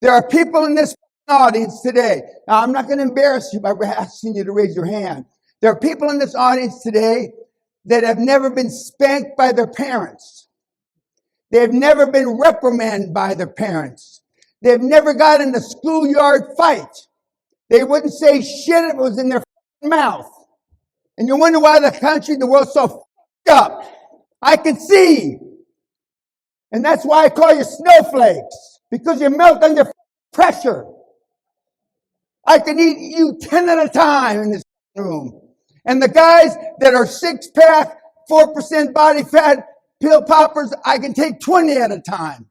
There are people in this audience today. Now, I'm not going to embarrass you by asking you to raise your hand. There are people in this audience today that have never been spanked by their parents. They've never been reprimanded by their parents. They've never got in a schoolyard fight. They wouldn't say shit if it was in their mouth. And you wonder why the country, the world's so f***ed up. I can see. And that's why I call you snowflakes. Because you melt under pressure. I can eat you 10 at a time in this room. And the guys that are 6-pack, 4% body fat, pill poppers, I can take 20 at a time.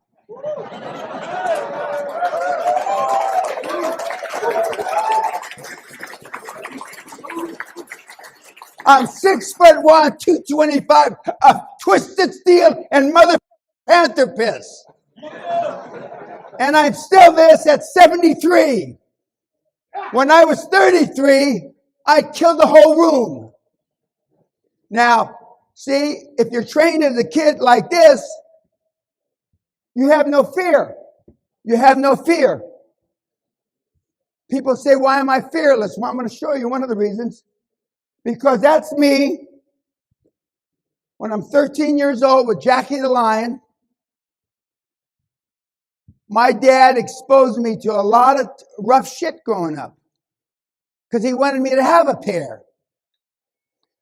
I'm 6'1", 225, of twisted steel and mother panther piss. And I'm still this at 73. When I was 33, I killed the whole room. Now, see, if you're trained as a kid like this, you have no fear. You have no fear. People say, why am I fearless? Well, I'm going to show you one of the reasons. Because that's me when I'm 13 years old with Jackie the Lion. My dad exposed me to a lot of rough shit growing up because he wanted me to have a pair.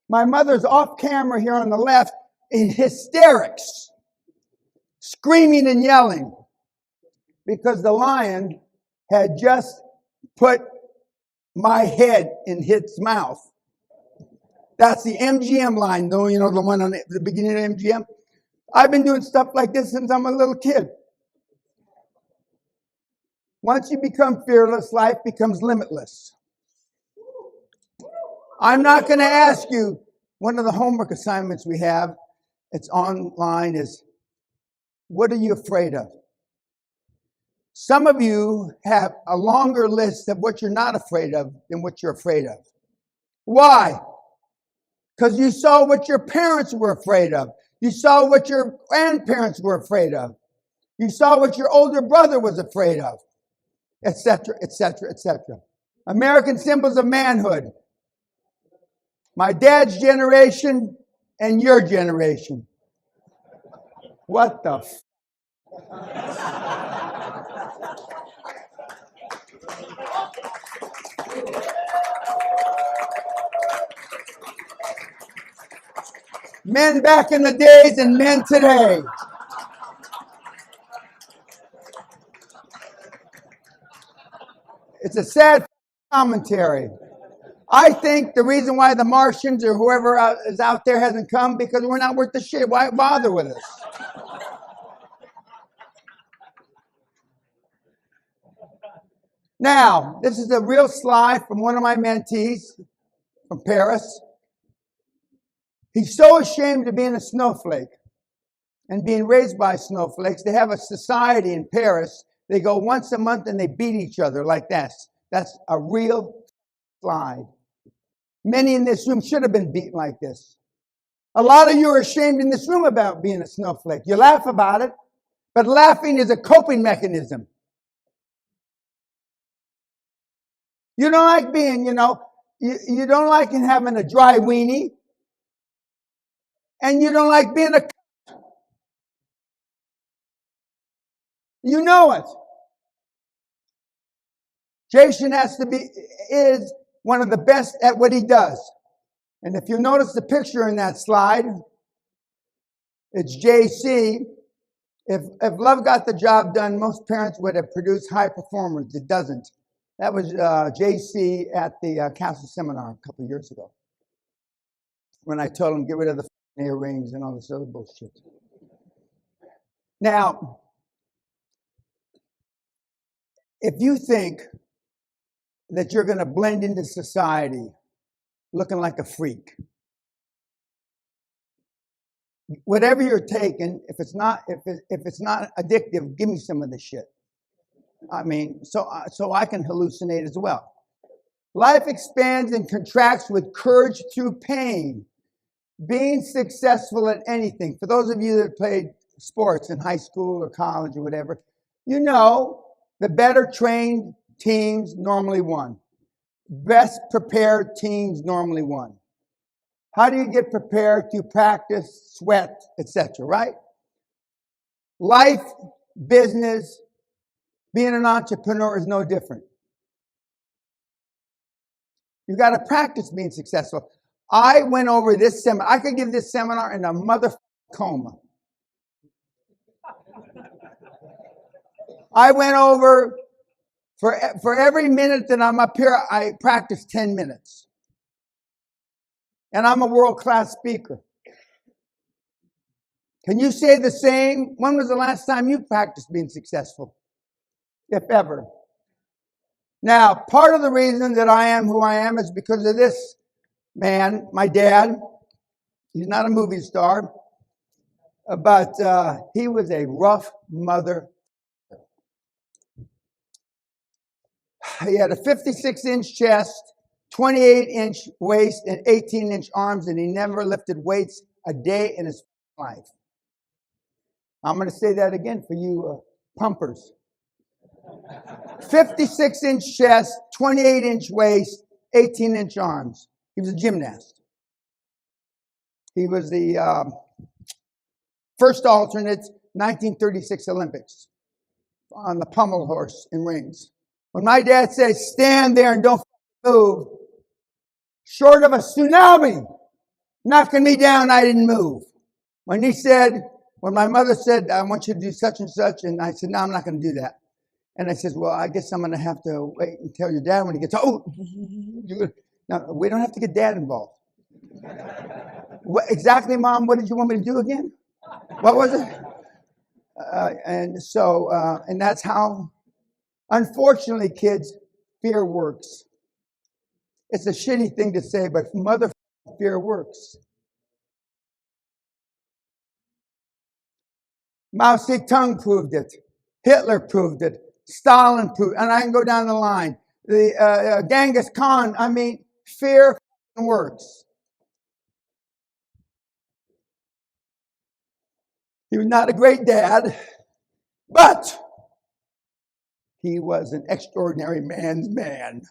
My mother's off camera here on the left in hysterics, screaming and yelling because the lion had just put my head in its mouth. That's the MGM line, though, you know, the one on the beginning of MGM. I've been doing stuff like this since I'm a little kid. Once you become fearless, life becomes limitless. I'm not going to ask you, one of the homework assignments we have, it's online, is what are you afraid of? Some of you have a longer list of what you're not afraid of than what you're afraid of. Why? Because you saw what your parents were afraid of. You saw what your grandparents were afraid of. You saw what your older brother was afraid of, etc., etc., etc. American symbols of manhood. My dad's generation and your generation. What the f***? Men back in the days and men today. It's a sad commentary. I think the reason why the Martians or whoever is out there hasn't come because we're not worth the shit. Why bother with us? Now, this is a real slide from one of my mentees from Paris. He's so ashamed of being a snowflake and being raised by snowflakes. They have a society in Paris. They go once a month and they beat each other like this. That's a real slide. Many in this room should have been beaten like this. A lot of you are ashamed in this room about being a snowflake. You laugh about it, but laughing is a coping mechanism. You don't like being, you don't like having a dry weenie. And you don't like being a c***. You know it. Jason is one of the best at what he does. And if you notice the picture in that slide, it's JC. If love got the job done, most parents would have produced high performers. It doesn't. That was JC at the Castle Seminar a couple of years ago when I told him get rid of the earrings and all this other bullshit. Now, if you think that you're going to blend into society looking like a freak, whatever you're taking, if it's not addictive, give me some of this shit. I mean, so I can hallucinate as well. Life expands and contracts with courage through pain. Being successful at anything. For those of you that played sports in high school or college or whatever, you know The better trained teams normally won. Best prepared teams normally won. How do you get prepared? Through practice, sweat, etc., right? Life, business, being an entrepreneur is no different. You got to practice being successful. I went over this seminar. I could give this seminar in a mother coma. I went over, for every minute that I'm up here, I practice 10 minutes. And I'm a world-class speaker. Can you say the same? When was the last time you practiced being successful? If ever. Now, part of the reason that I am who I am is because of this man, my dad. He's not a movie star, but he was a rough mother. He had a 56-inch chest, 28-inch waist, and 18-inch arms, and he never lifted weights a day in his life. I'm going to say that again for you pumpers. 56-inch chest, 28-inch waist, 18-inch arms. He was a gymnast. He was the first alternate 1936 Olympics on the pommel horse in rings. When my dad said, stand there and don't move, short of a tsunami knocking me down, I didn't move. When my mother said, I want you to do such and such, and I said, no, I'm not going to do that. And I says, well, I guess I'm going to have to wait and tell your dad when he gets, no, we don't have to get dad involved. What, exactly, Mom, what did you want me to do again? What was it? And that's how, unfortunately, kids, fear works. It's a shitty thing to say, but fear works. Mao Zedong proved it. Hitler proved it. Stalin proved it. And I can go down the line. The Genghis Khan, fear works. He was not a great dad, but he was an extraordinary man's man,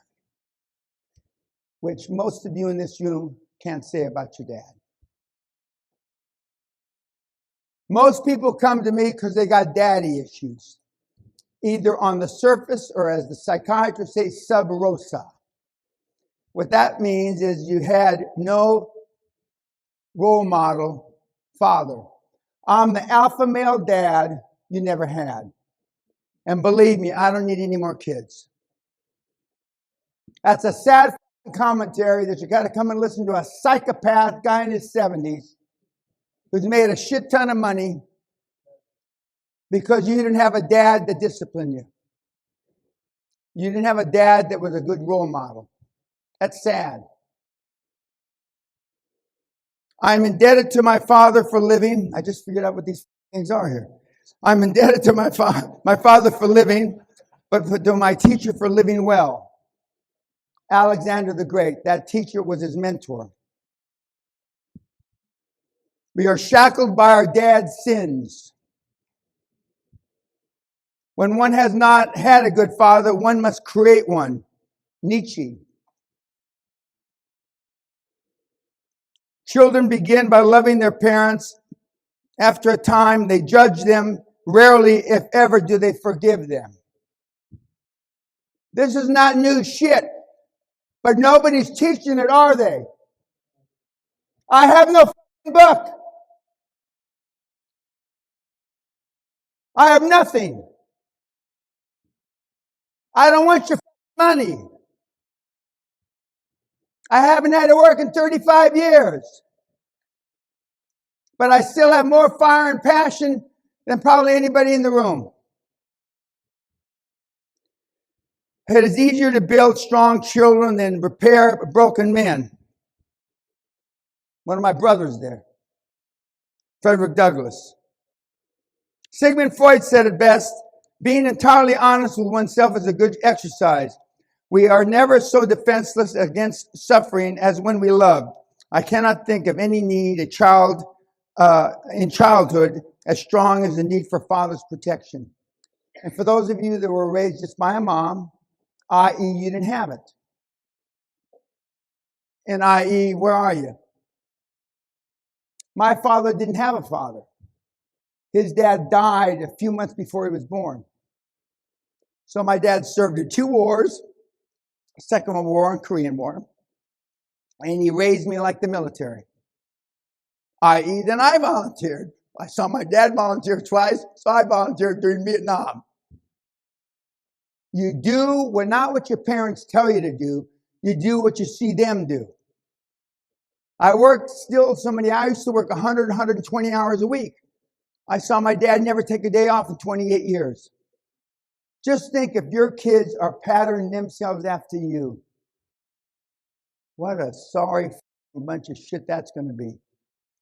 which most of you in this room can't say about your dad. Most people come to me because they got daddy issues, either on the surface or, as the psychiatrists say, sub rosa. What that means is you had no role model father. I'm the alpha male dad you never had. And believe me, I don't need any more kids. That's a sad commentary that you got to come and listen to a psychopath guy in his 70s who's made a shit ton of money because you didn't have a dad that disciplined you. You didn't have a dad that was a good role model. That's sad. I'm indebted to my father for living. I just figured out what these things are here. I'm indebted to my father for living, but to my teacher for living well. Alexander the Great, that teacher was his mentor. We are shackled by our dad's sins. When one has not had a good father, one must create one. Nietzsche. Children begin by loving their parents. After a time, they judge them. Rarely, if ever, do they forgive them. This is not new shit, but nobody's teaching it, are they? I have no book. I have nothing. I don't want your money. I haven't had to work in 35 years. But I still have more fire and passion than probably anybody in the room. It is easier to build strong children than repair broken men. One of my brothers there, Frederick Douglass. Sigmund Freud said it best, being entirely honest with oneself is a good exercise. We are never so defenseless against suffering as when we love. I cannot think of any need in childhood as strong as the need for father's protection. And for those of you that were raised just by a mom, i.e., you didn't have it. And i.e., where are you? My father didn't have a father. His dad died a few months before he was born. So my dad served in 2 wars, Second World War and Korean War, and he raised me like the military. I.e., then I volunteered. I saw my dad volunteer twice, so I volunteered during Vietnam. You do not what your parents tell you to do. You do what you see them do. I used to work 100, 120 hours a week. I saw my dad never take a day off in 28 years. Just think if your kids are patterning themselves after you, what a sorry bunch of shit that's going to be.